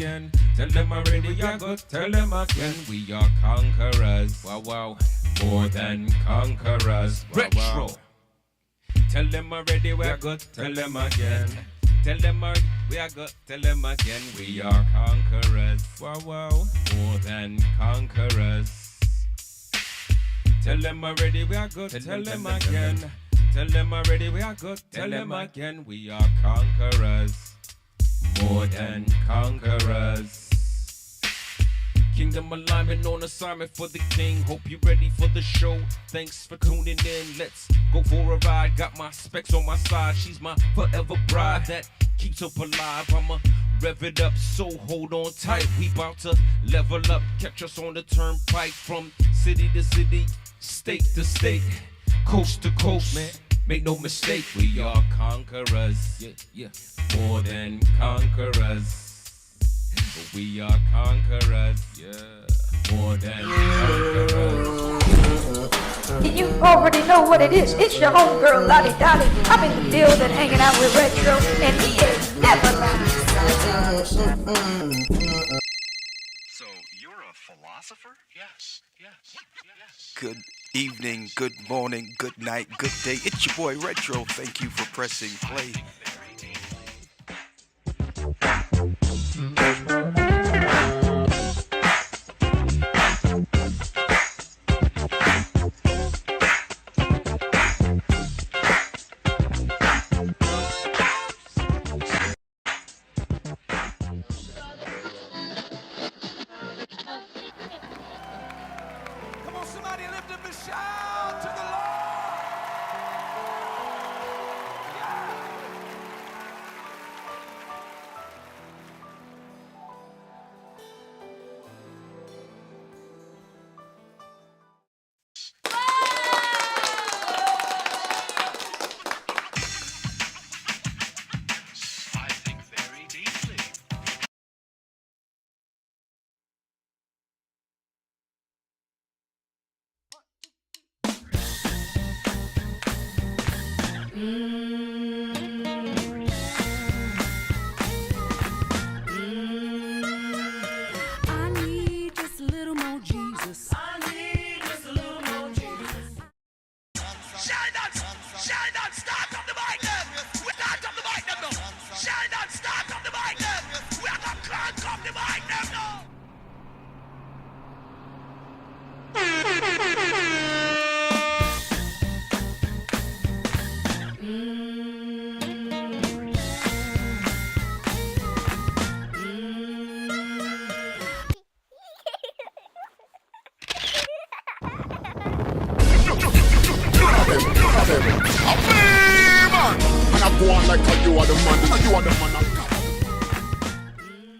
again. Tell them already we are good. Tell them again. We are conquerors. Wow, wow. More than conquerors. Wow, Retro. Wow. Tell them already we are good. Tell them again. Tell them we are good. Tell them again. We are conquerors. Wow, wow. More than conquerors. Tell them already we are good. Tell them again. Tell them already we are good. Tell them again. We are conquerors. More than conquerors. Kingdom alignment on assignment for the king. Hope you're ready for the show. Thanks for tuning in. Let's go for a ride. Got my specs on my side. She's my forever bride that keeps up alive. I'ma rev it up, so hold on tight. We bout to level up. Catch us on the turnpike from city to city, state to state, coast to coast. Man, make no mistake, we are conquerors. Yeah, yeah. More than conquerors. We are conquerors. Yeah. More than conquerors. You already know what it is. It's your homegirl, Lottie Dottie. I'm in the building hanging out with Retro, and he is never lying. So, you're a philosopher? Yes, yes, yes. Good evening, good morning, good night, good day. It's your boy Retro. Thank you for pressing play.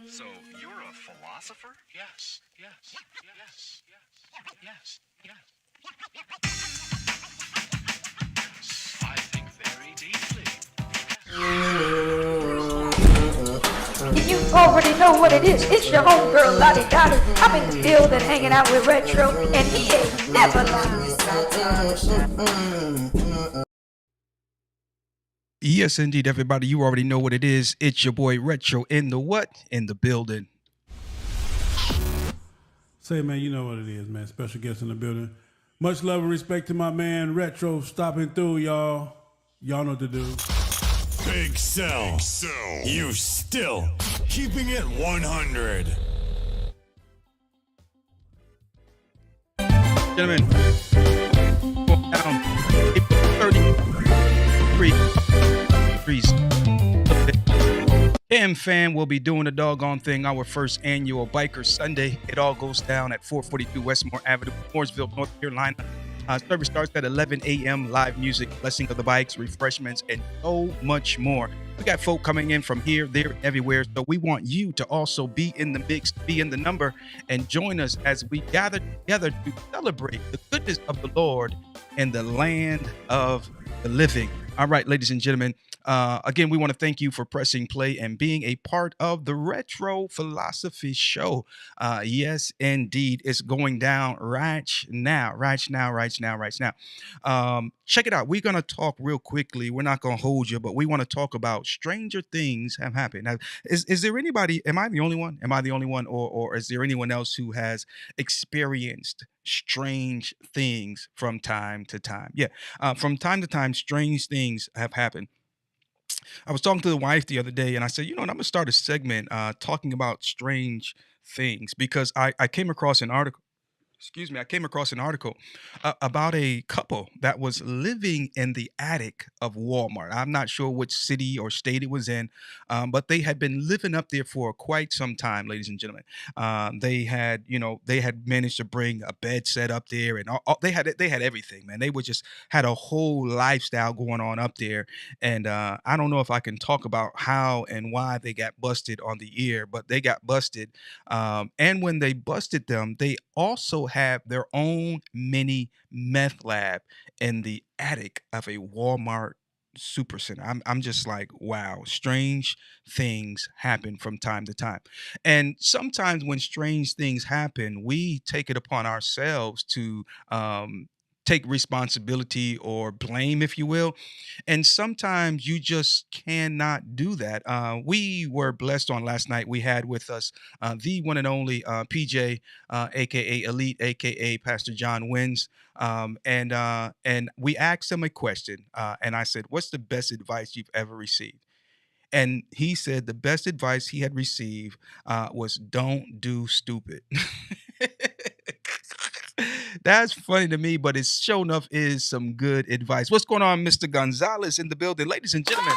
So, you're a philosopher? Yes, yes, yes, yes, yes, yes. I think very deeply. You already know what it is. It's your homegirl, Lottie Dottie. I'm in the building hanging out with Retro, and he is never lying. Yes, indeed, everybody. You already know what it is. It's your boy Retro in the what? In the building. Say, man, you know what it is, man. Special guest in the building. Much love and respect to my man Retro stopping through, y'all. Y'all know what to do. Big Cell. You still keeping it 100. Gentlemen, down 33 degrees. Cam Fan will be doing the doggone thing, our first annual Biker Sunday. It all goes down at 442 Westmore Avenue, Mooresville, North Carolina. Service starts at 11 a.m. Live music, blessing of the bikes, refreshments, and so much more. We got folk coming in from here, there, everywhere. So we want you to also be in the mix, be in the number, and join us as we gather together to celebrate the goodness of the Lord in the land of the living. All right, ladies and gentlemen. Again, we want to thank you for pressing play and being a part of the Retro Philosophy Show. Yes, indeed. It's going down right now. Check it out. We're going to talk real quickly. We're not going to hold you, but we want to talk about stranger things have happened. Now, is there anybody? Am I the only one? Am I the only one, or is there anyone else who has experienced strange things from time to time? Yeah, from time to time, strange things have happened. I was talking to the wife the other day, and I said, you know what, I'm gonna start a segment talking about strange things because I came across an article. Excuse me, I came across an article about a couple that was living in the attic of Walmart. I'm not sure which city or state it was in, but they had been living up there for quite some time, ladies and gentlemen. They had managed to bring a bed set up there, and they had everything, man. They were just had a whole lifestyle going on up there, and I don't know if I can talk about how and why they got busted on the ear, but they got busted, and when they busted them, they also have their own mini meth lab in the attic of a Walmart supercenter. I'm just like, wow, strange things happen from time to time. And sometimes when strange things happen, we take it upon ourselves to take responsibility or blame, if you will. And sometimes you just cannot do that. We were blessed on last night. We had with us the one and only PJ, aka Elite, aka Pastor John Wins. And we asked him a question, and I said, "What's the best advice you've ever received?" And he said the best advice he had received was, "Don't do stupid." That's funny to me, but it's sure enough is some good advice. What's going on, Mr. Gonzalez in the building? Ladies and gentlemen,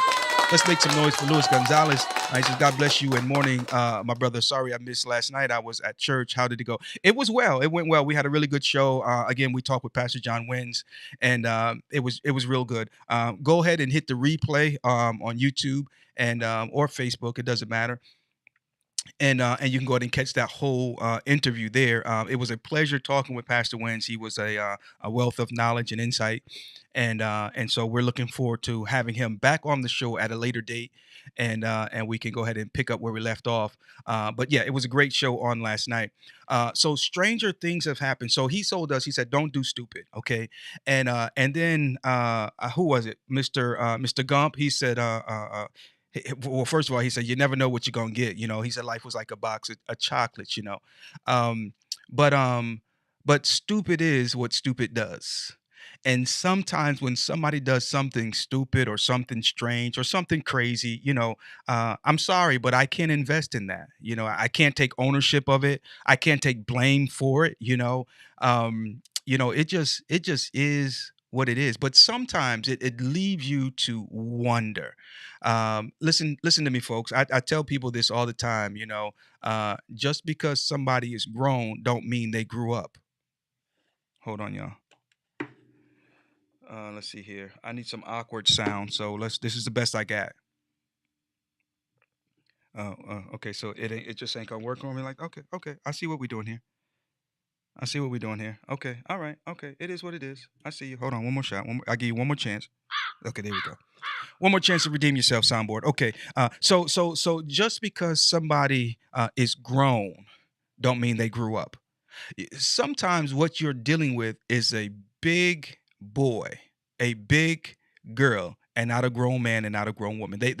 let's make some noise for Luis Gonzalez. I just God bless you and morning, my brother. Sorry I missed last night. I was at church. How did it go? It was well. It went well. We had a really good show. Again, we talked with Pastor John Wins, and it was real good. Go ahead and hit the replay on YouTube and or Facebook. It doesn't matter, and you can go ahead and catch that whole interview there. It was a pleasure talking with Pastor Wentz. He was a wealth of knowledge and insight, and so we're looking forward to having him back on the show at a later date, and we can go ahead and pick up where we left off. But yeah, it was a great show on last night. So stranger things have happened. So he told us, he said, "Don't do stupid," okay, and then who was it, Mr. Gump? He said, well, first of all, he said, "You never know what you're gonna get." He said life was like a box of chocolates. Um, but but stupid is what stupid does. And sometimes when somebody does something stupid or something strange or something crazy, I'm sorry, but I can't invest in that. I can't take ownership of it. I can't take blame for it. It just is what it is. But sometimes it leaves you to wonder. Listen to me, folks. I tell people this all the time. Just because somebody is grown, don't mean they grew up. Hold on, y'all. Let's see here. I need some awkward sound, so this is the best I got. Okay, so it just ain't gonna work on me. Like, okay, I see what we're doing here. I see what we're doing here. Okay, all right, okay, it is what it is. I see you. Hold on, one more shot. I'll give you one more chance. Okay, there we go. One more chance to redeem yourself, soundboard. Okay, so just because somebody is grown, don't mean they grew up. Sometimes what you're dealing with is a big boy, a big girl, and not a grown man and not a grown woman. They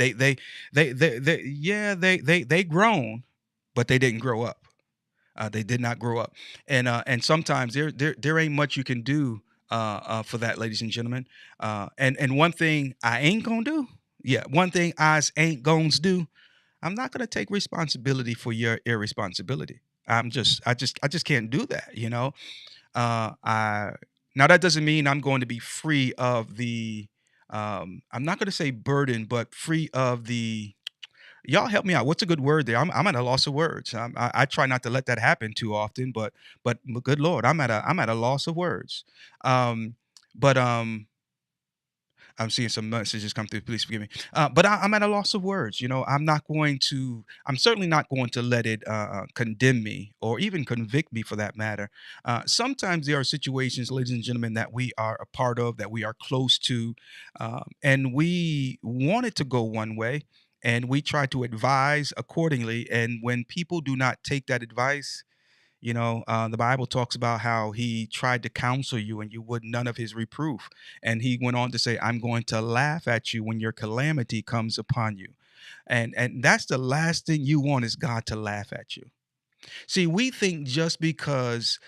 grown, but they didn't grow up. They did not grow up, and sometimes there ain't much you can do for that, ladies and gentlemen. And one thing I ain't gonna do, yeah, one thing I ain't gonna do, I'm not gonna take responsibility for your irresponsibility. I just can't do that. I Now that doesn't mean I'm going to be free of the I'm not going to say burden, but free of the. Y'all help me out. What's a good word there? I'm at a loss of words. I try not to let that happen too often, but good Lord, I'm at a loss of words. Um, but I'm seeing some messages come through. Please forgive me. But I'm at a loss of words. I'm certainly not going to let it condemn me or even convict me for that matter. Sometimes there are situations, ladies and gentlemen, that we are a part of, that we are close to, and we want it to go one way. And we try to advise accordingly. And when people do not take that advice, The Bible talks about how he tried to counsel you and you would none of his reproof. And he went on to say, I'm going to laugh at you when your calamity comes upon you. And that's the last thing you want, is God to laugh at you. See, we think just because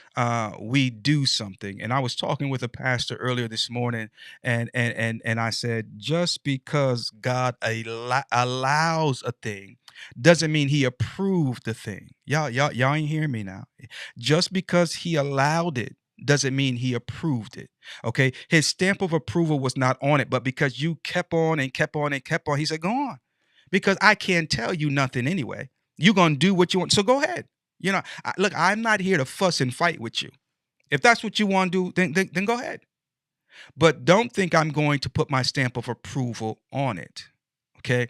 we do something, and I was talking with a pastor earlier this morning, and I said, just because God allows a thing doesn't mean He approved the thing. Y'all ain't hearing me now. Just because He allowed it doesn't mean He approved it. Okay, His stamp of approval was not on it, but because you kept on and kept on and kept on, He said, go on, because I can't tell you nothing anyway. You're gonna do what you want, so go ahead. Look, I'm not here to fuss and fight with you. If that's what you want to do, then go ahead. But don't think I'm going to put my stamp of approval on it. Okay.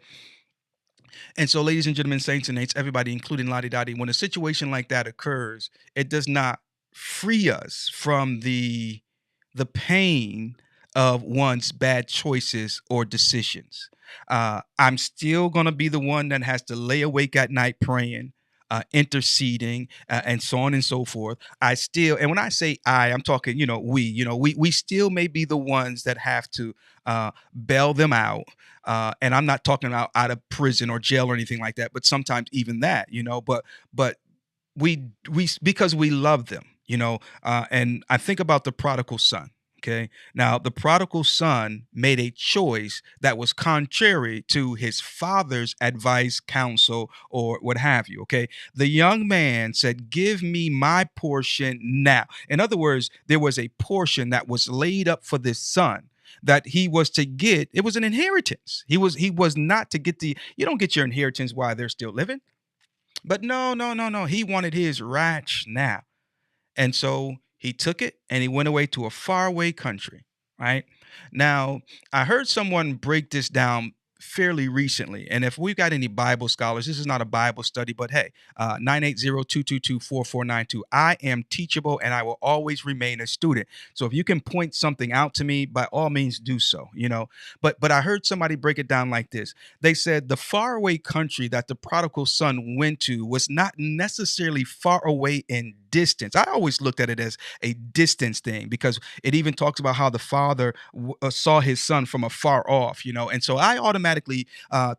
And so, ladies and gentlemen, saints and nates, everybody, including Lottie Dottie, when a situation like that occurs, it does not free us from the pain of one's bad choices or decisions. I'm still going to be the one that has to lay awake at night praying, interceding, and so on and so forth. And when I say I'm talking, we still may be the ones that have to bail them out. And I'm not talking about out of prison or jail or anything like that, but sometimes even that, but we because we love them, and I think about the prodigal son. Okay. Now, the prodigal son made a choice that was contrary to his father's advice, counsel, or what have you. Okay. The young man said, give me my portion now. In other words, there was a portion that was laid up for this son that he was to get. It was an inheritance. He was not to get you don't get your inheritance while they're still living. But no. He wanted his ratch now. And so he took it and he went away to a faraway country, right? Now, I heard someone break this down fairly recently. And if we've got any Bible scholars, this is not a Bible study, but hey, 980-222-4492. I am teachable and I will always remain a student. So if you can point something out to me, by all means do so, But I heard somebody break it down like this. They said the faraway country that the prodigal son went to was not necessarily far away in distance. I always looked at it as a distance thing, because it even talks about how the father saw his son from afar off, and so I automatically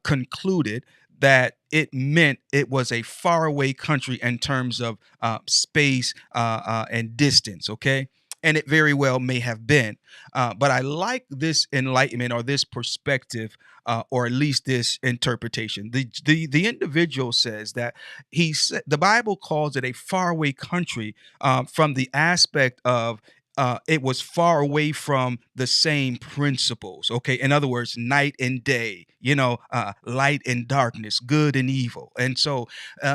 concluded that it meant it was a faraway country in terms of space and distance. Okay. And it very well may have been. But I like this enlightenment or this perspective, or at least this interpretation. The individual says that the Bible calls it a faraway country from the aspect of it was far away from the same principles. Okay. In other words, night and day, light and darkness, good and evil. And so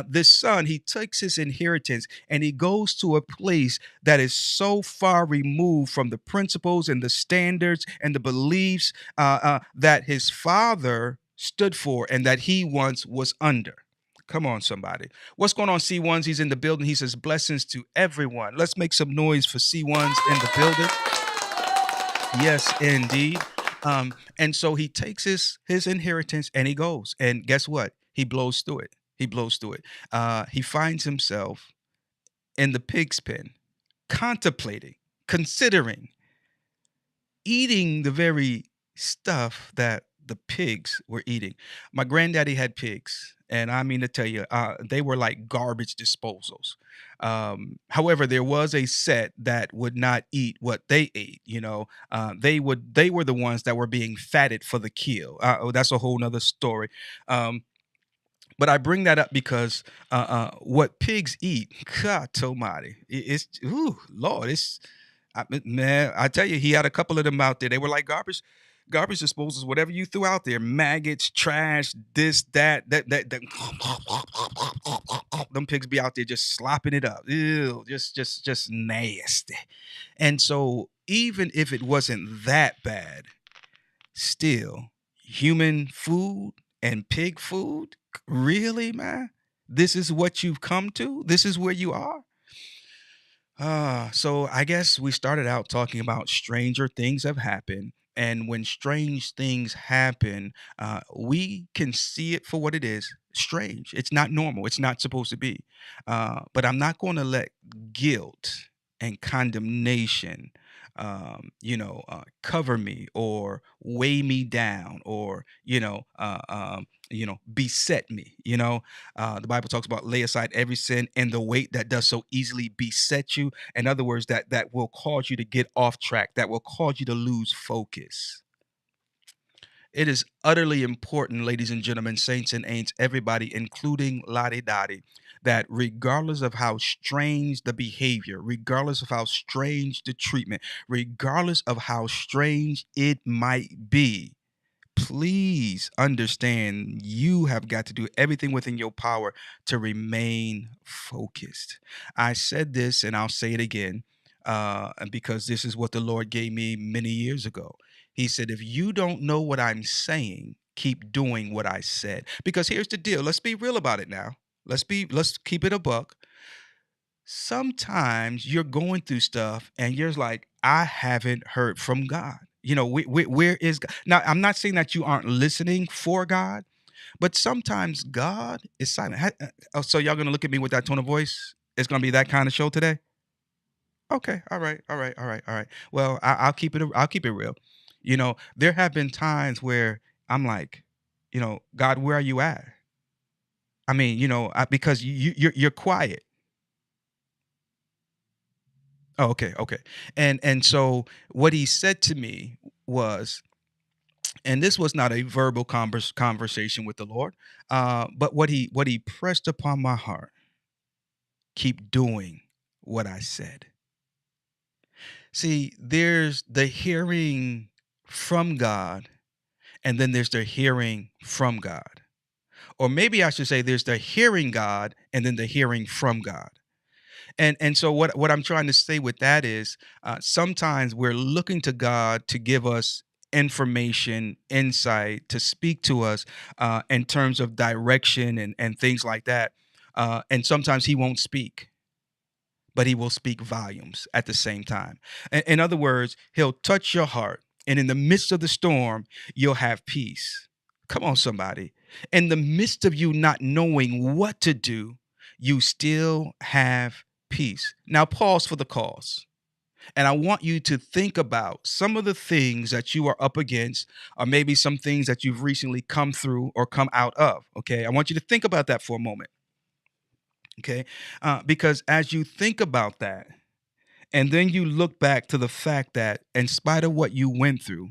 this son, he takes his inheritance and he goes to a place that is so far removed from the principles and the standards and the beliefs that his father stood for and that he once was under. Come on, somebody. What's going on, C1s? He's in the building. He says, blessings to everyone. Let's make some noise for C1s in the building. Yes, indeed. And so he takes his inheritance and he goes. And guess what? He blows through it. He finds himself in the pig's pen, contemplating, considering, eating the very stuff that the pigs were eating. My granddaddy had pigs, and I mean to tell you, they were like garbage disposals. However, there was a set that would not eat what they ate. They were the ones that were being fatted for the kill. That's a whole nother story. But I bring that up because what pigs eat, God almighty, Lord, man, I tell you, he had a couple of them out there. They were like garbage disposals, whatever you threw out there, maggots, trash, this, that. Them pigs be out there just slopping it up. Ew, just nasty. And so even if it wasn't that bad, still, human food and pig food, really, man? This is what you've come to? This is where you are? So I guess we started out talking about stranger things have happened. And when strange things happen, we can see it for what it is, strange. It's not normal. It's not supposed to be. But I'm not going to let guilt and condemnation, cover me or weigh me down or, beset me. The Bible talks about lay aside every sin and the weight that does so easily beset you. In other words, that will cause you to get off track, that will cause you to lose focus. It is utterly important, ladies and gentlemen, saints and ain'ts, everybody, including Lottie Dottie, that regardless of how strange the behavior, regardless of how strange the treatment, regardless of how strange it might be, please understand you have got to do everything within your power to remain focused. I said this and I'll say it again because this is what the Lord gave me many years ago. He said, if you don't know what I'm saying, keep doing what I said. Because here's the deal. Let's be real about it now. Let's keep it a buck. Sometimes you're going through stuff and you're like, I haven't heard from God. Where is God? Now, I'm not saying that you aren't listening for God, but sometimes God is silent. So y'all going to look at me with that tone of voice? It's going to be that kind of show today? Okay. All right. Well, I'll keep it real. There have been times where I'm like, God, where are you at? I mean, because you're quiet. Oh, okay. And so what he said to me was, and this was not a verbal conversation with the Lord, but what he pressed upon my heart, keep doing what I said. See, there's the hearing from God, and then there's the hearing from God. Or maybe I should say there's the hearing God and then the hearing from God. And so what I'm trying to say with that is sometimes we're looking to God to give us information, insight, to speak to us in terms of direction and things like that. And sometimes he won't speak, but he will speak volumes at the same time. In other words, he'll touch your heart, and in the midst of the storm, you'll have peace. Come on, somebody. In the midst of you not knowing what to do, you still have peace. Now pause for the cause. And I want you to think about some of the things that you are up against, or maybe some things that you've recently come through or come out of. Okay. I want you to think about that for a moment. Okay. Because as you think about that, and then you look back to the fact that in spite of what you went through,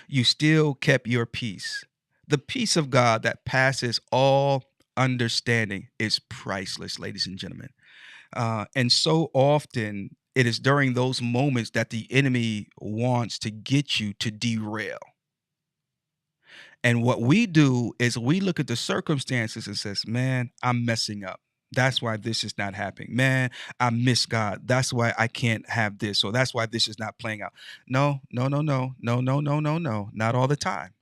you still kept your peace. The peace of God that passes all understanding is priceless, ladies and gentlemen. And so often it is during those moments that the enemy wants to get you to derail. And what we do is we look at the circumstances and says, man, I'm messing up. That's why this is not happening. Man, I miss God. That's why I can't have this. Or that's why this is not playing out. No. Not all the time.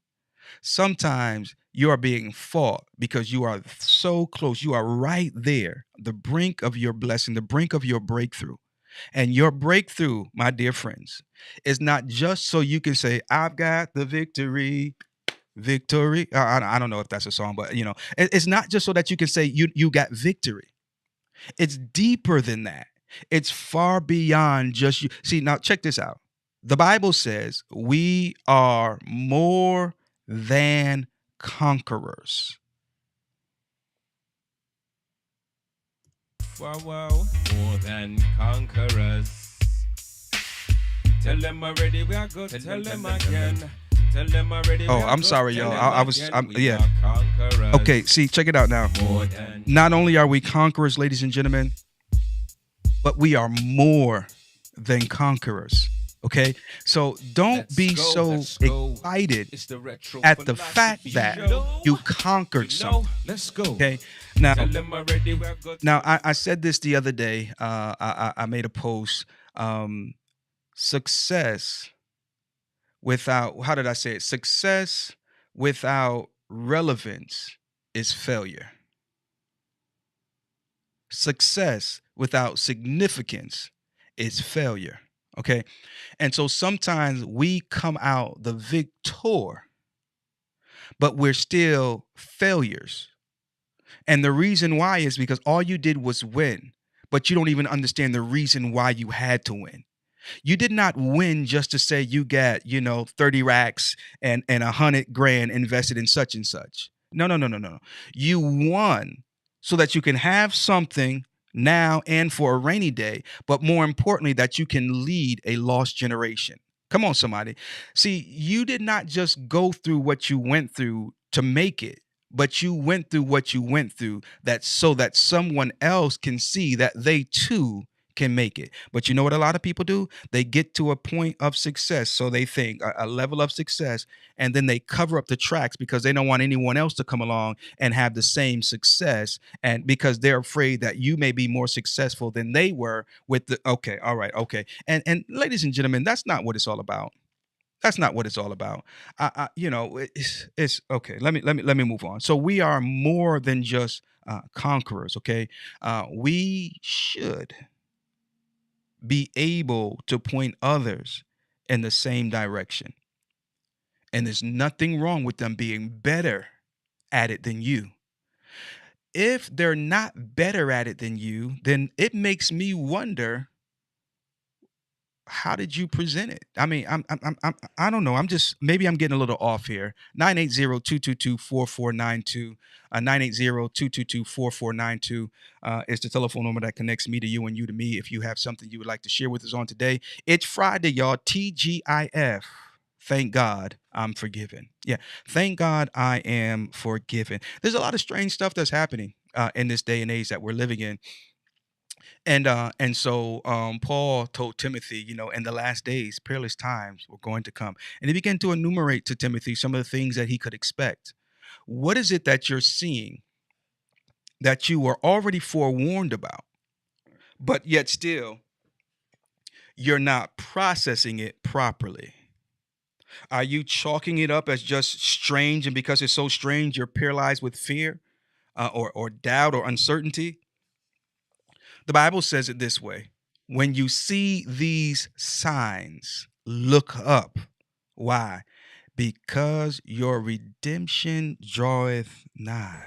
Sometimes you are being fought because you are so close. You are right there, the brink of your blessing, the brink of your breakthrough. And your breakthrough, my dear friends, is not just so you can say, I've got the victory. I don't know if that's a song, but it's not just so that you can say you got victory. It's deeper than that. It's far beyond just you. See, now check this out. The Bible says we are more than conquerors. Wow, more than conquerors. Tell them already we are good. Tell them again. Tell them already. Oh, I'm sorry, y'all. Yeah. Okay, see, check it out now. Not only are we conquerors, ladies and gentlemen, but we are more than conquerors. Okay, so don't be so excited at the fact that you conquered something. Let's go. Okay, now I said this the other day. I made a post. Success without, how did I say it? Success without relevance is failure. Success without significance is failure. Okay. And so sometimes we come out the victor, but we're still failures. And the reason why is because all you did was win, but you don't even understand the reason why you had to win. You did not win just to say you got, 30 racks and 100 grand invested in such and such. No, no, no, no, no. You won so that you can have something now and for a rainy day, but more importantly, that you can lead a lost generation. Come on, somebody. See, you did not just go through what you went through to make it, but you went through what you went through that so that someone else can see that they too can make it. But you know what a lot of people do? They get to a point of success. So they think a level of success, and then they cover up the tracks because they don't want anyone else to come along and have the same success. And because they're afraid that you may be more successful than they were with the, okay, all right, okay. And ladies and gentlemen, that's not what it's all about. That's not what it's all about. It's okay. Let me move on. So we are more than just conquerors. Okay, we should be able to point others in the same direction. And there's nothing wrong with them being better at it than you. If they're not better at it than you, then it makes me wonder, how did you present it? I mean, I don't know. Maybe I'm getting a little off here. 980-222-4492. 980-222-4492 is the telephone number that connects me to you and you to me. If you have something you would like to share with us on today, it's Friday, y'all. TGIF. Thank God I'm forgiven. Yeah. Thank God I am forgiven. There's a lot of strange stuff that's happening in this day and age that we're living in. And so Paul told Timothy, in the last days, peerless times were going to come. And he began to enumerate to Timothy some of the things that he could expect. What is it that you're seeing that you were already forewarned about, but yet still you're not processing it properly? Are you chalking it up as just strange, and because it's so strange, you're paralyzed with fear or doubt or uncertainty? The Bible says it this way: when you see these signs, look up. Why? Because your redemption draweth nigh.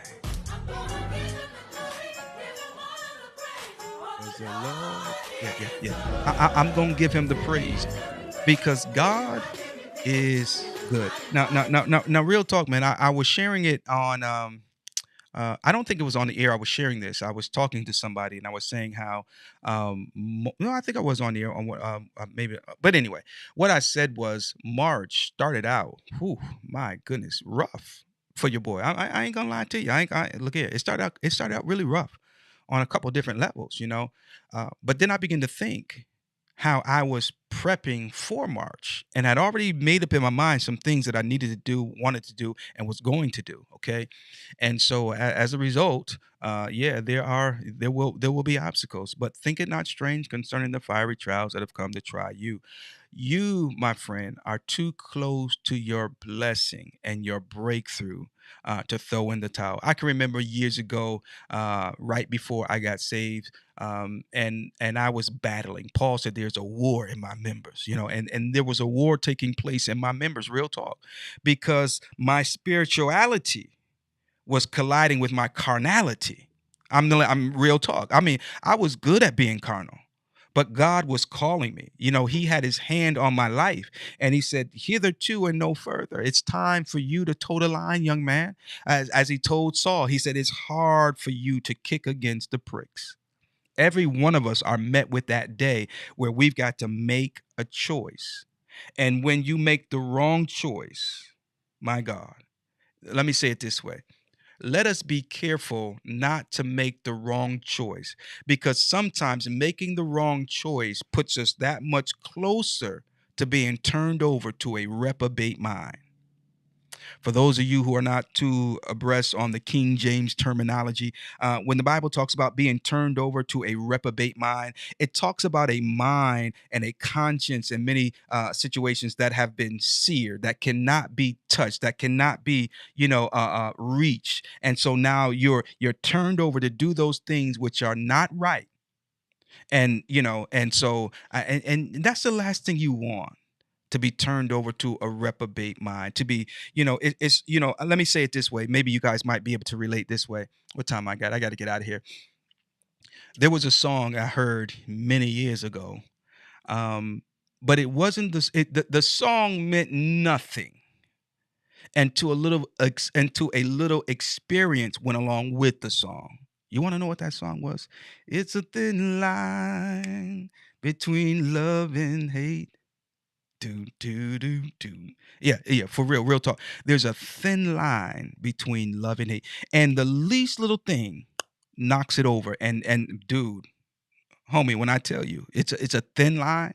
Praise the Lord. Yeah. I'm going to give him the praise because God is good. Now, real talk, man. I was sharing it on I don't think it was on the air. I was sharing this. I was talking to somebody and I was saying how, no, I think I was on the air on what, maybe, but anyway, what I said was March started out, whew, my goodness, rough for your boy. I ain't gonna lie to you. Look here. It started out really rough on a couple different levels, but then I began to think how I was prepping for March and had already made up in my mind some things that I needed to do, wanted to do, and was going to do. Okay. And so as a result, there will be obstacles, but think it not strange concerning the fiery trials that have come to try you. You, my friend, are too close to your blessing and your breakthrough to throw in the towel. I can remember years ago, right before I got saved, and I was battling. Paul said there's a war in my members, and there was a war taking place in my members, real talk, because my spirituality was colliding with my carnality. I'm real talk. I mean, I was good at being carnal, but God was calling me. He had his hand on my life and he said, hitherto and no further. It's time for you to toe the line, young man. As he told Saul, he said, it's hard for you to kick against the pricks. Every one of us are met with that day where we've got to make a choice. And when you make the wrong choice, my God, let me say it this way. Let us be careful not to make the wrong choice, because sometimes making the wrong choice puts us that much closer to being turned over to a reprobate mind. For those of you who are not too abreast on the King James terminology, when the Bible talks about being turned over to a reprobate mind, it talks about a mind and a conscience in many situations that have been seared, that cannot be touched, that cannot be, reached. And so now you're turned over to do those things which are not right. And and so and that's the last thing you want, to be turned over to a reprobate mind, to be, it's, let me say it this way. Maybe you guys might be able to relate this way. What time I got? I got to get out of here. There was a song I heard many years ago, um, but it wasn't this. The song meant nothing, and to a little experience went along with the song. You want to know what that song was? It's a thin line between love and hate. Do do do do. Yeah, yeah, for real talk. There's a thin line between love and hate, and the least little thing knocks it over. And dude, homie, when I tell you, it's a thin line.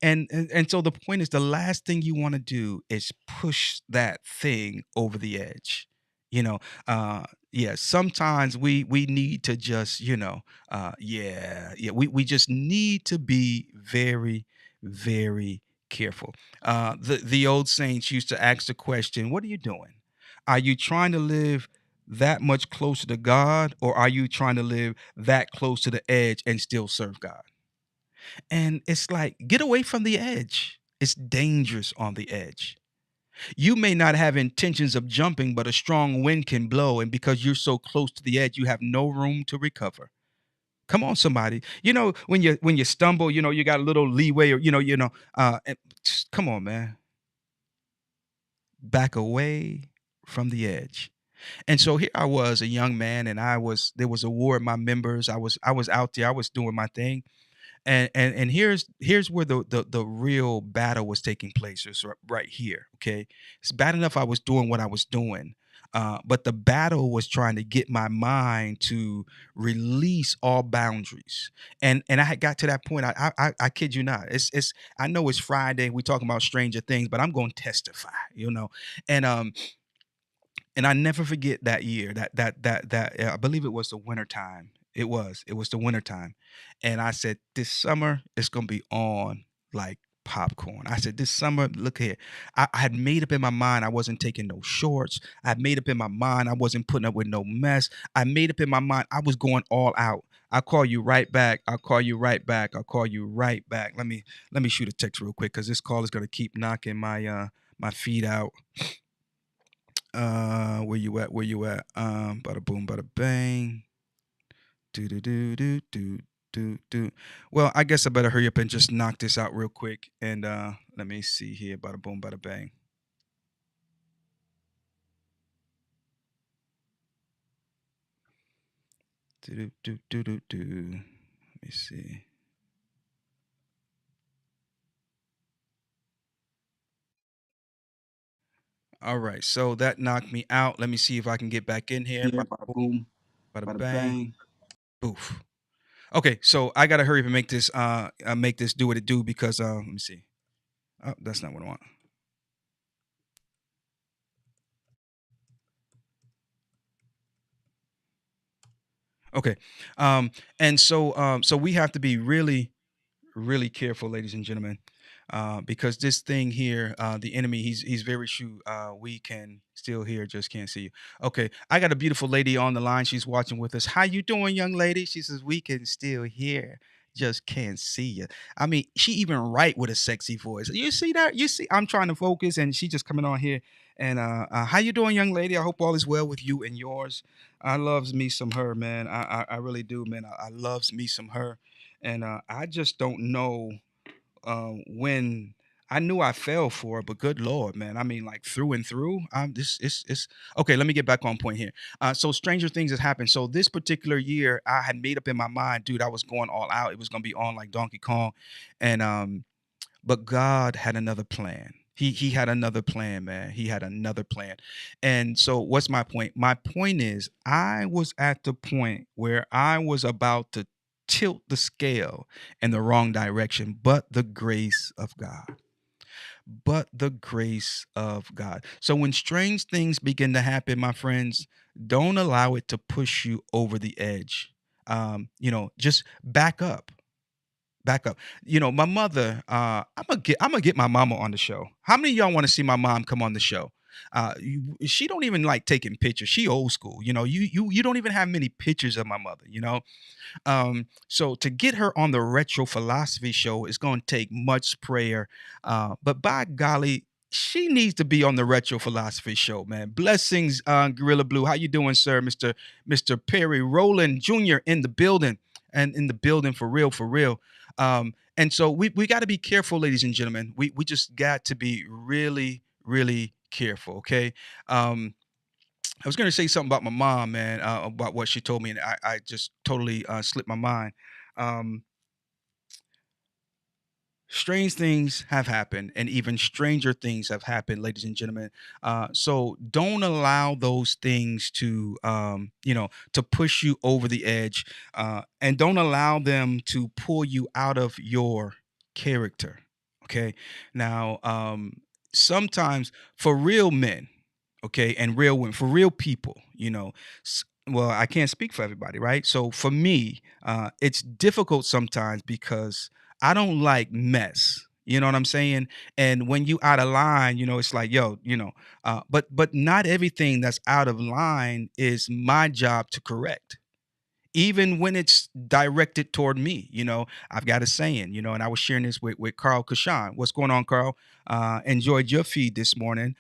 And so the point is, the last thing you want to do is push that thing over the edge. You know, yeah. Sometimes we need to just, yeah. We just need to be very, very careful. The old saints used to ask the question, "What are you doing? Are you trying to live that much closer to God, or are you trying to live that close to the edge and still serve God?" And it's like, get away from the edge. It's dangerous on the edge. You may not have intentions of jumping, but a strong wind can blow. And because you're so close to the edge, you have no room to recover. Come on, somebody. When you stumble, you got a little leeway, or come on, man. Back away from the edge. And so here I was, a young man, and there was a war in my members. I was out there, I was doing my thing. And here's where the real battle was taking place, is right here. Okay, it's bad enough I was doing what I was doing, but the battle was trying to get my mind to release all boundaries. And I had got to that point. I kid you not. It's I know it's Friday, we talking about stranger things, but I'm going to testify. And I never forget that year, that I believe it was the winter time. It was the winter time. And I said, this summer it's gonna be on like popcorn. I said, this summer, look here. I had made up in my mind I wasn't taking no shorts. I had made up in my mind I wasn't putting up with no mess. I made up in my mind I was going all out. I'll call you right back. I'll call you right back. I'll call you right back. Let me shoot a text real quick, because this call is gonna keep knocking my feet out. Where you at? Where you at? Bada boom, bada bang. Do do do do do do do. Well, I guess I better hurry up and just knock this out real quick. And let me see here. Bada boom, bada bang. Do do do do do do. Let me see. All right, so that knocked me out. Let me see if I can get back in here. Bada boom, bada bang, boof. Okay, so I gotta hurry up and make this do what it do, because let me see. Oh, that's not what I want. Okay, and so we have to be really, really careful, ladies and gentlemen, because this thing here, the enemy, he's very shrewd. We can still hear, just can't see you. Okay, I got a beautiful lady on the line. She's watching with us. How you doing, young lady? She says we can still hear, just can't see you. I mean, she even write with a sexy voice. You see that? You see, I'm trying to focus, and she just coming on here. And how you doing, young lady? I hope all is well with you and yours. I loves me some her, man. I really do, man. I loves me some her, and I just don't know when I knew I fell for it, but good Lord, man. I mean, like through and through. This it's okay. Let me get back on point here. So stranger things has happened. So this particular year, I had made up in my mind, dude, I was going all out. It was gonna be on like Donkey Kong, and but God had another plan. He had another plan, man. He had another plan. And so what's my point? My point is, I was at the point where I was about to tilt the scale in the wrong direction, but the grace of God. But the grace of God. So when strange things begin to happen, my friends, don't allow it to push you over the edge. Just back up. Back up. My mother, I'm gonna get my mama on the show. How many of y'all want to see my mom come on the show? She don't even like taking pictures. She old school. You don't even have many pictures of my mother. So to get her on the Retro Philosophy Show is going to take much prayer. But by golly, she needs to be on the Retro Philosophy Show, man. Blessings, Gorilla Blue. How you doing, sir? Mr. Perry Rowland Jr. in the building, and in the building for real, for real. And so we got to be careful, ladies and gentlemen. We just got to be really, really careful. Okay. I was going to say something about my mom, man, about what she told me, and I just totally slipped my mind. Um, Strange things have happened, and even stranger things have happened, ladies and gentlemen. So don't allow those things to push you over the edge, and don't allow them to pull you out of your character. Okay. Now, sometimes for real men, okay, and real women, for real people, well, I can't speak for everybody, right? So for me, it's difficult sometimes because I don't like mess. You know what I'm saying? And when you out of line, it's like, yo, but not everything that's out of line is my job to correct, even when it's directed toward me. I've got a saying, and I was sharing this with Carl Kashan. What's going on, Carl? Enjoyed your feed this morning,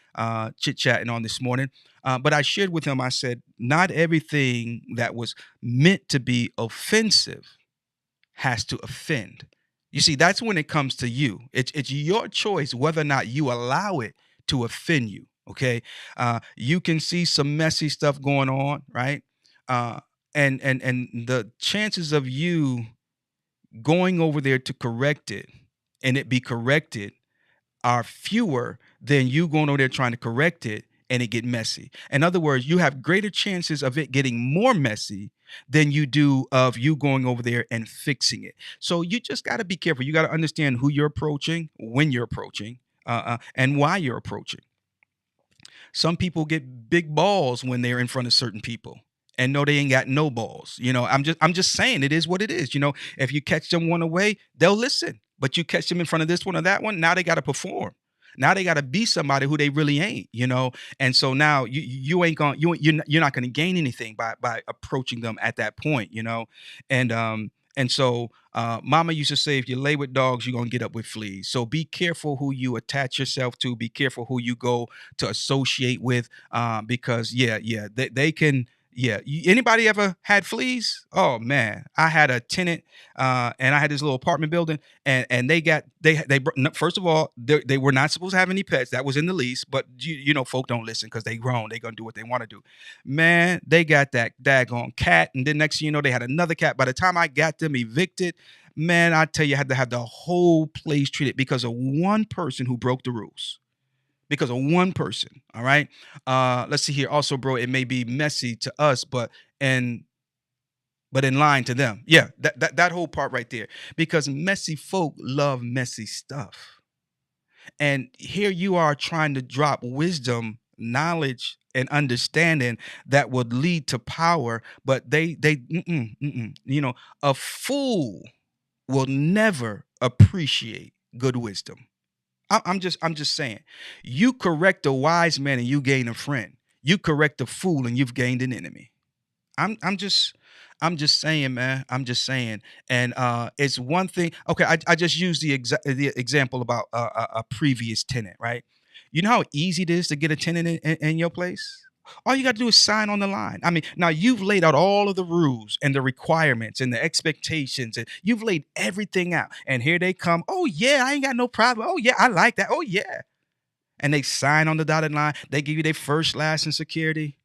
chit-chatting on this morning. But I shared with him, I said, not everything that was meant to be offensive has to offend. You see, that's when it comes to you. It's your choice whether or not you allow it to offend you, okay? You can see some messy stuff going on, right? And the chances of you going over there to correct it and it be corrected are fewer than you going over there trying to correct it and it get messy. In other words, you have greater chances of it getting more messy than you do of you going over there and fixing it. So you just got to be careful. You got to understand who you're approaching, when you're approaching, and why you're approaching. Some people get big balls when they're in front of certain people, and no, they ain't got no balls. I'm just saying it is what it is. If you catch them one away, they'll listen. But you catch them in front of this one or that one, now they got to perform. Now they got to be somebody who they really ain't, And so now you're not going to gain anything by approaching them at that point, And so Mama used to say, if you lay with dogs, you're going to get up with fleas. So be careful who you attach yourself to. Be careful who you go to associate with, because they can. Yeah. Anybody ever had fleas? Oh man, I had a tenant, and I had this little apartment building, and first of all, they were not supposed to have any pets. That was in the lease, but folk don't listen because they grown. They gonna do what they want to do. Man, they got that daggone cat, and then next thing you know, they had another cat. By the time I got them evicted, man, I tell you, I had to have the whole place treated because of one person who broke the rules. Because of one person. All right. Let's see here. Also, bro, it may be messy to us, but in line to them. Yeah, that whole part right there. Because messy folk love messy stuff. And here you are trying to drop wisdom, knowledge, and understanding that would lead to power, but they a fool will never appreciate good wisdom. I'm just saying, you correct a wise man and you gain a friend. You correct a fool and you've gained an enemy. I'm just saying, man. I'm just saying. And it's one thing. Okay, I just used the example about a previous tenant, right? You know how easy it is to get a tenant in your place? All you got to do is sign on the line. I mean, now you've laid out all of the rules and the requirements and the expectations, and you've laid everything out. And here they come. Oh, yeah, I ain't got no problem. Oh, yeah, I like that. Oh, yeah. And they sign on the dotted line. They give you their first, last, and security.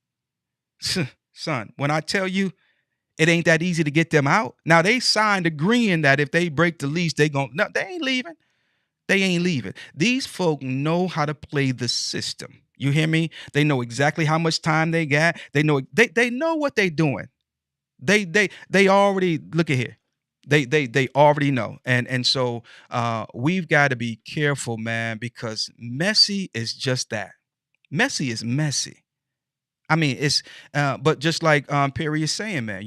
Son, when I tell you it ain't that easy to get them out. Now, they signed agreeing that if they break the lease, they ain't leaving. They ain't leaving. These folk know how to play the system. You hear me? They know exactly how much time they got. They know what they're doing. They already look at here. They already know. And so we've got to be careful, man, because messy is just that. Messy is messy. I mean, it's but just like Perry is saying, man,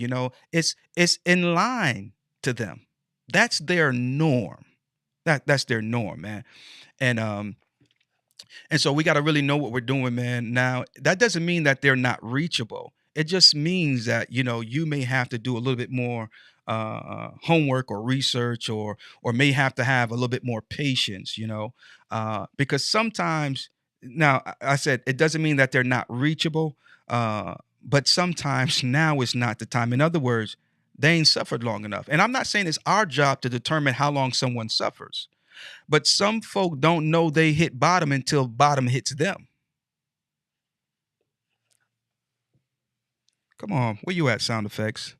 it's in line to them. That's their norm. That's their norm, man. And And so we got to really know what we're doing, man. Now, that doesn't mean that they're not reachable. It just means that, you may have to do a little bit more homework or research, or may have to have a little bit more patience, because sometimes, now I said it doesn't mean that they're not reachable, but sometimes now is not the time. In other words, they ain't suffered long enough. And I'm not saying it's our job to determine how long someone suffers, but some folk don't know they hit bottom until bottom hits them. Come on, where you at, sound effects?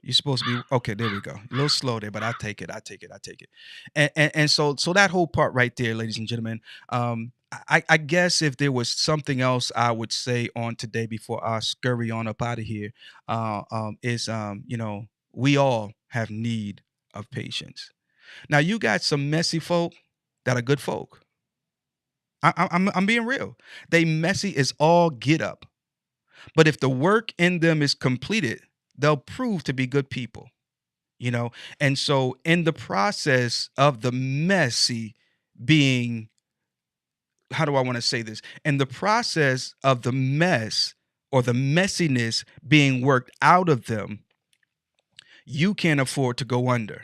You're supposed to be okay. There we go. A little slow there, but I take it. I take it. I take it. And so that whole part right there, ladies and gentlemen. I guess if there was something else I would say on today before I scurry on up out of here, is we all have need of patience. Now you got some messy folk that are good folk. I'm being real. They messy as all get up. But if the work in them is completed, they'll prove to be good people, you know? And so in the process of the messy being, how do I want to say this? In the process of the mess or the messiness being worked out of them, you can't afford to go under.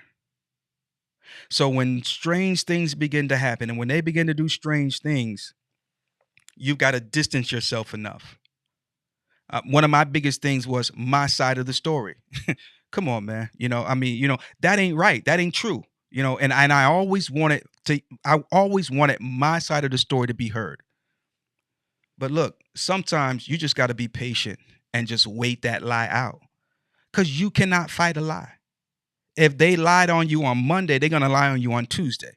So when strange things begin to happen and when they begin to do strange things, you've got to distance yourself enough. One of my biggest things was my side of the story. Come on, man. That ain't right. That ain't true. And I always wanted my side of the story to be heard. But look, sometimes you just got to be patient and just wait that lie out, because you cannot fight a lie. If they lied on you on Monday, they're going to lie on you on Tuesday.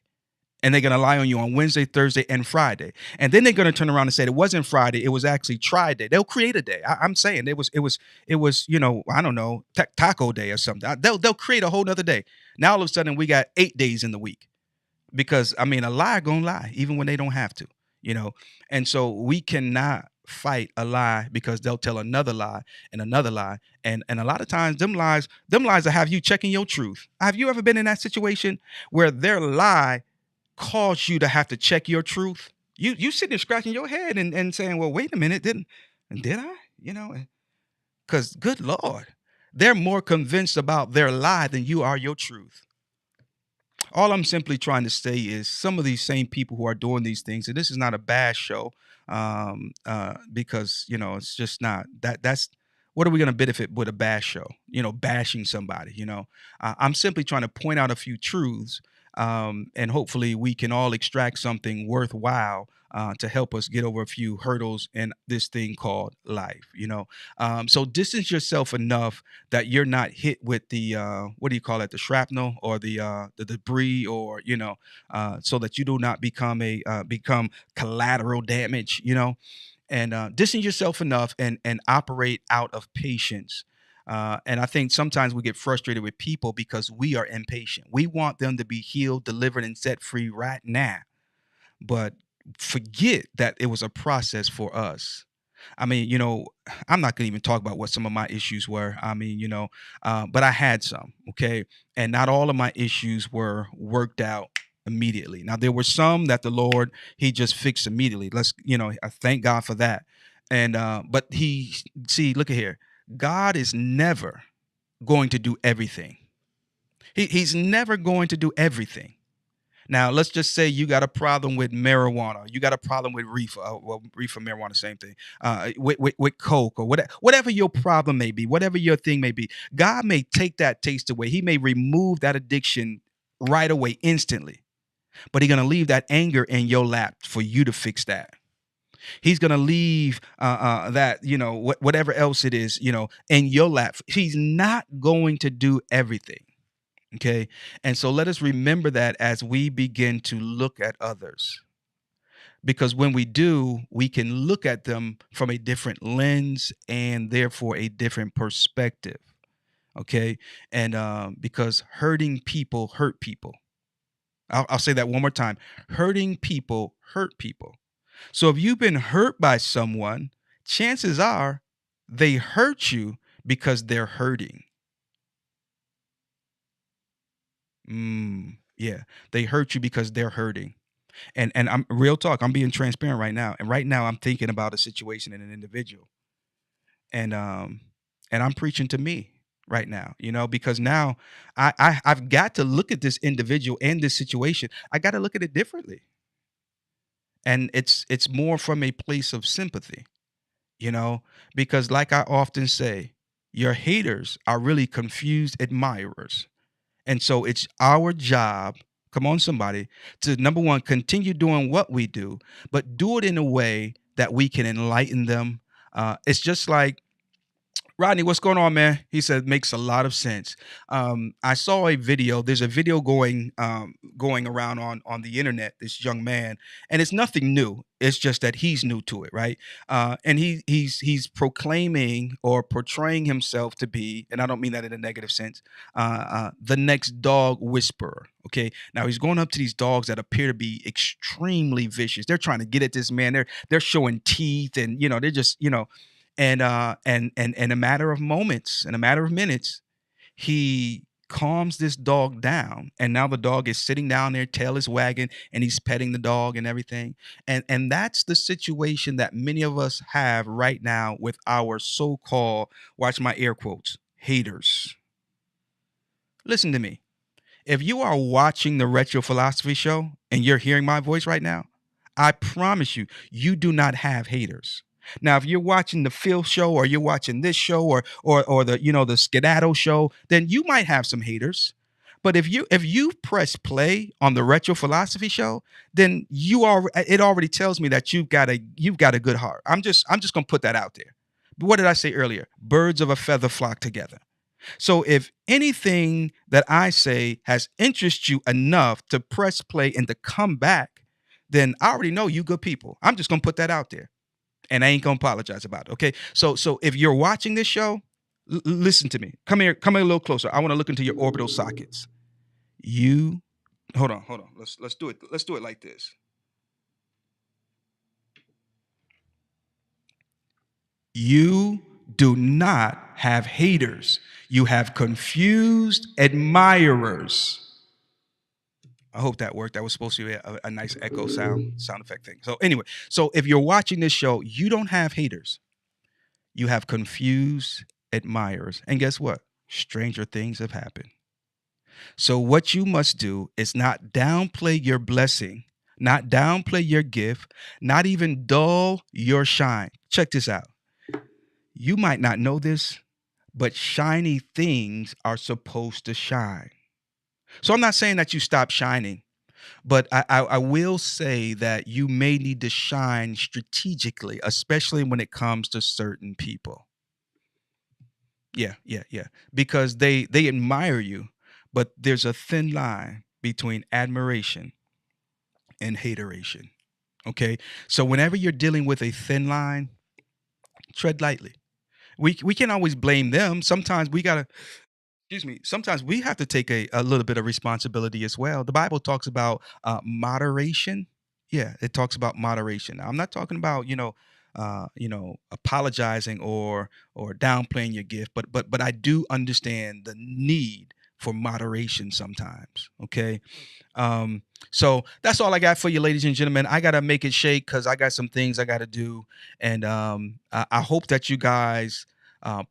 And they're going to lie on you on Wednesday, Thursday, and Friday. And then they're going to turn around and say it wasn't Friday. It was actually Try Day. They'll create a day. I'm saying it was, I don't know, Taco Day or something. They'll create a whole nother day. Now, all of a sudden, we got 8 days in the week. Because, a lie gonna lie, even when they don't have to, And so we cannot fight a lie, because they'll tell another lie and another lie. And a lot of times, them lies will have you checking your truth. Have you ever been in that situation where their lie cause you to have to check your truth? You sitting there scratching your head and saying, well, wait a minute, did I? Because good Lord, they're more convinced about their lie than you are your truth. All I'm simply trying to say is some of these same people who are doing these things, and this is not a bad show, because, it's just not that's what are we going to benefit with a bash show, bashing somebody, I'm simply trying to point out a few truths, and hopefully we can all extract something worthwhile to help us get over a few hurdles in this thing called life, So distance yourself enough that you're not hit with the, what do you call it? The shrapnel or the debris, or, so that you do not become collateral damage, and distance yourself enough and operate out of patience. And I think sometimes we get frustrated with people because we are impatient. We want them to be healed, delivered, and set free right now. But forget that it was a process for us. I'm not going to even talk about what some of my issues were. But I had some, okay? And not all of my issues were worked out immediately. Now, there were some that the Lord, he just fixed immediately. I thank God for that. And, but look at here. God is never going to do everything. He's never going to do everything. Now, let's just say you got a problem with marijuana. You got a problem with reefer. Reefer, marijuana, same thing. With coke or whatever your problem may be, whatever your thing may be. God may take that taste away. He may remove that addiction right away, instantly. But he's going to leave that anger in your lap for you to fix that. He's going to leave that, whatever else it is, in your lap. He's not going to do everything. Okay. And so let us remember that as we begin to look at others, because when we do, we can look at them from a different lens and therefore a different perspective. Okay. And because hurting people hurt people. I'll say that one more time. Hurting people hurt people. So if you've been hurt by someone, chances are they hurt you because they're hurting. Yeah, they hurt you because they're hurting. And I'm real talk. I'm being transparent right now. And right now I'm thinking about a situation in an individual. And I'm preaching to me right now, because now I've got to look at this individual and this situation. I got to look at it differently. And it's more from a place of sympathy, because like I often say, your haters are really confused admirers. And so it's our job, come on, somebody, to number one, continue doing what we do, but do it in a way that we can enlighten them. It's just like, Rodney, what's going on, man? He said, makes a lot of sense. I saw a video. There's a video going around on the internet, this young man, and it's nothing new. It's just that he's new to it, right? And he's proclaiming or portraying himself to be, and I don't mean that in a negative sense, the next dog whisperer. Okay. Now he's going up to these dogs that appear to be extremely vicious. They're trying to get at this man. They're showing teeth, and they're just, and in a matter of moments, in a matter of minutes, he calms this dog down, and now the dog is sitting down there, tail is wagging, and he's petting the dog and everything. And that's the situation that many of us have right now with our so-called, watch my air quotes, haters. Listen to me. If you are watching the Retro Philosophy Show and you're hearing my voice right now, I promise you, you do not have haters. Now, if you're watching the Phil show, or you're watching this show, or the the Skedaddle show, then you might have some haters. But if you press play on the Retro Philosophy Show, then it already tells me that you've got a good heart. I'm just gonna put that out there. But what did I say earlier? Birds of a feather flock together. So if anything that I say has interested you enough to press play and to come back, then I already know you good people. I'm just gonna put that out there. And I ain't gonna apologize about it. Okay. So if you're watching this show, listen to me. Come here a little closer. I want to look into your orbital sockets. Hold on. Let's do it. Let's do it like this. You do not have haters. You have confused admirers. I hope that worked. That was supposed to be a nice echo sound effect thing. So anyway, so if you're watching this show, you don't have haters. You have confused admirers. And guess what? Stranger things have happened. So what you must do is not downplay your blessing, not downplay your gift, not even dull your shine. Check this out. You might not know this, but shiny things are supposed to shine. So I'm not saying that you stop shining, but I will say that you may need to shine strategically, especially when it comes to certain people. Yeah. Because they admire you, but there's a thin line between admiration and hateration. Okay. So whenever you're dealing with a thin line, tread lightly. We can't always blame them. Sometimes sometimes we have to take a little bit of responsibility as well. The Bible talks about moderation. Yeah, it talks about moderation. Now, I'm not talking about, apologizing or downplaying your gift, but I do understand the need for moderation sometimes. Okay. So that's all I got for you, ladies and gentlemen. I got to make it shake because I got some things I got to do. And I hope that you guys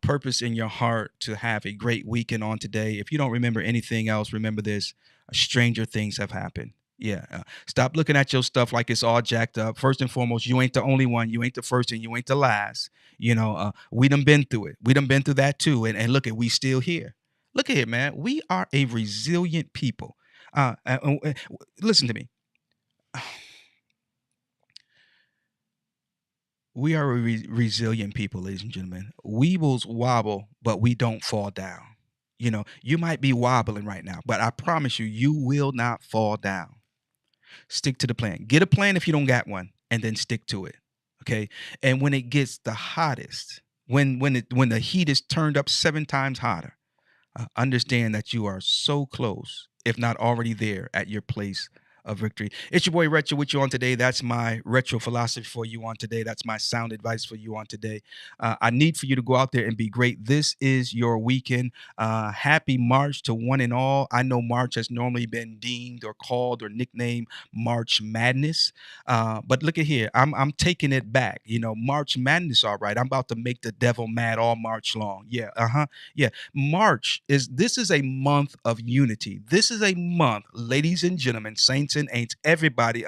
purpose in your heart to have a great weekend on today. If you don't remember anything else, remember this: stranger things have happened. Yeah. Stop looking at your stuff like it's all jacked up. First and foremost, you ain't the only one. You ain't the first and you ain't the last. We done been through it. We done been through that too. And look at, we still here. Look at it, man. We are a resilient people. Listen to me. We are a resilient people, ladies and gentlemen. We will wobble, but we don't fall down. You might be wobbling right now, but I promise you, you will not fall down. Stick to the plan. Get a plan if you don't got one, and then stick to it. Okay. And when it gets the hottest, when the heat is turned up 7 times hotter, understand that you are so close, if not already there, at your place of victory. It's your boy Retro with you on today. That's my retro philosophy for you on today. That's my sound advice for you on today. I need for you to go out there and be great. This is your weekend. Happy March to one and all. I know March has normally been deemed or called or nicknamed March Madness. But look at here. I'm taking it back. You know, March Madness, all right. I'm about to make the devil mad all March long. Yeah, yeah. March this is a month of unity. This is a month, ladies and gentlemen, saints and ain'ts, everybody,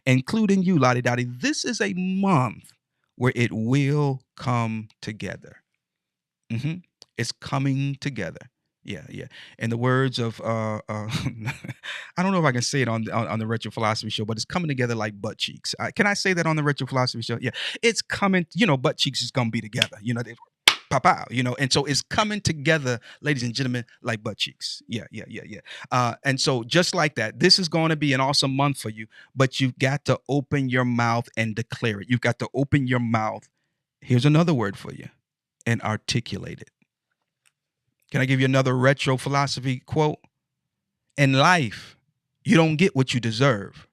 including you, Lottie Dottie. This is a month where it will come together. It's coming together. Yeah. In the words of I don't know if I can say it on the Retro Philosophy Show, but it's coming together like butt cheeks. Can I say that on the Retro Philosophy Show? Yeah, it's coming. You know, butt cheeks is gonna be together. You know, they pop out. You know, and so it's coming together, ladies and gentlemen, like butt cheeks. Yeah. And so just like that, this is going to be an awesome month for you. But you've got to open your mouth and declare it. You've got to open your mouth. Here's another word for you, and articulate it. Can I give you another retro philosophy quote? In life, you don't get what you deserve.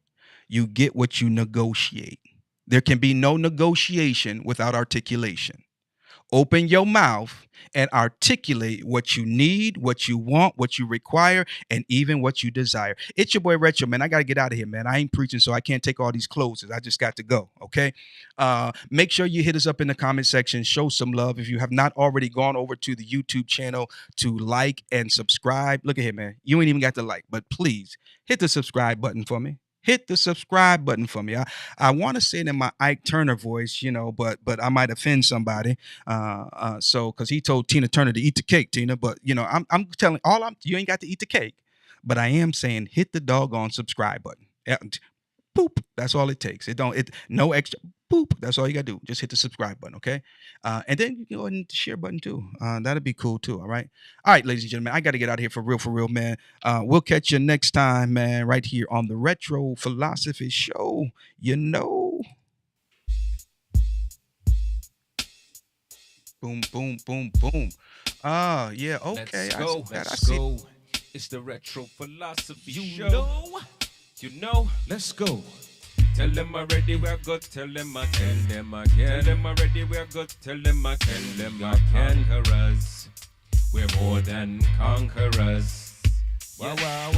You get what you negotiate. There can be no negotiation without articulation. Open your mouth and articulate what you need, what you want, what you require, and even what you desire. It's your boy Retro, man. I got to get out of here, man. I ain't preaching, so I can't take all these closes. I just got to go, okay? Make sure you hit us up in the comment section. Show some love. If you have not already gone over to the YouTube channel to like and subscribe, look at here, man. You ain't even got to like, but please hit the subscribe button for me. Hit the subscribe button for me. I want to say it in my Ike Turner voice, you know, but I might offend somebody. So because he told Tina Turner to eat the cake, Tina. But you know, I'm telling you ain't got to eat the cake, but I am saying hit the doggone subscribe button. Yeah, boop. That's all it takes. No extra. Boop. That's all you gotta do. Just hit the subscribe button, okay? And then you can go ahead and hit the share button too. That'd be cool too. All right, ladies and gentlemen. I got to get out of here for real, man. We'll catch you next time, man. Right here on the Retro Philosophy Show. You know. Boom, boom, boom, boom. Yeah. Okay. Let's go. It's the Retro Philosophy Show. You know. Let's go. Tell them already we're good, tell them again, Tell them already we're good, tell them again, Tell them conquerors. We're more than conquerors. Wow.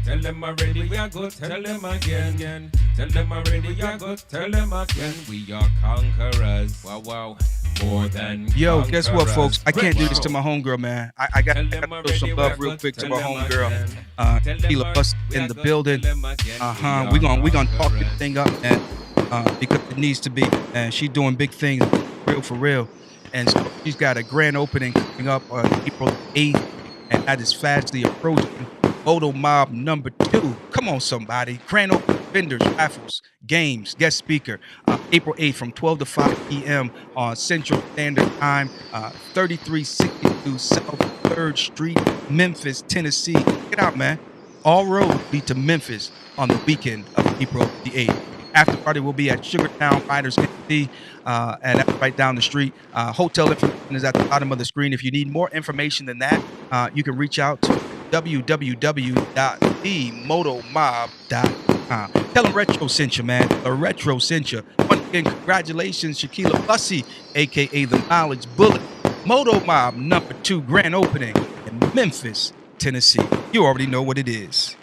Tell them already we are good, tell them again. Tell them already we are good, tell them again. We are conquerors. Wow. More than Yo, guess what, folks? I can't do this to my homegirl, man. I got to show some love real quick to my homegirl. Sheila Bus in the building. We gonna talk this thing up, man, because it needs to be. And she's doing big things, for real. And so she's got a grand opening coming up on April 8th, and that is fastly approaching. Moto Mob number 2. Come on, somebody. Grand opening, vendors, raffles, games, guest speaker. April 8th from 12 to 5 p.m. on Central Standard Time, 3362 South 3rd Street, Memphis, Tennessee. Get out, man. All roads lead to Memphis on the weekend of April the 8th. After party will be at Sugartown Fighters, Tennessee, and that's right down the street. Hotel information is at the bottom of the screen. If you need more information than that, you can reach out to www.themotomob.com. Tell them Retro sent you, man. The Retro sent you. Once again, congratulations, Shaquilla Bussy, a.k.a. the Knowledge Bullet. Moto Mob number 2 grand opening in Memphis, Tennessee. You already know what it is.